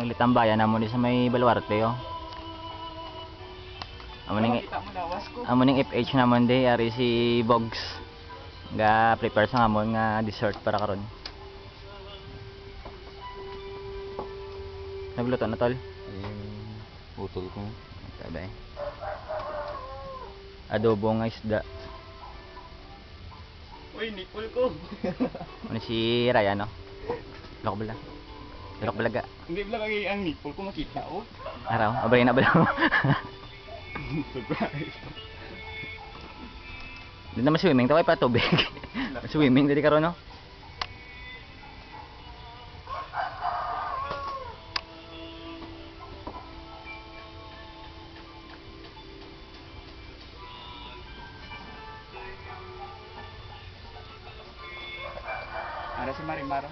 Saglit ang bayan amo ni sa may Baluarte oh. Kita mo lawas ko. Amo ning FH namon day ari si Bogs. Ga prepare sa amon nga dessert para karon. Nagluto na tol. Utol ko. Tabay. Adobo nga isda. Uy, nipple ko. Ano si Ryan no? Lok bala. Lok balaga. Hindi ba lang ang nipple ko makita oh. Araw, abay na bala. Surprise. Di na swimming taway pa tubig. Swimming dili karon no. Ara si Marimaro.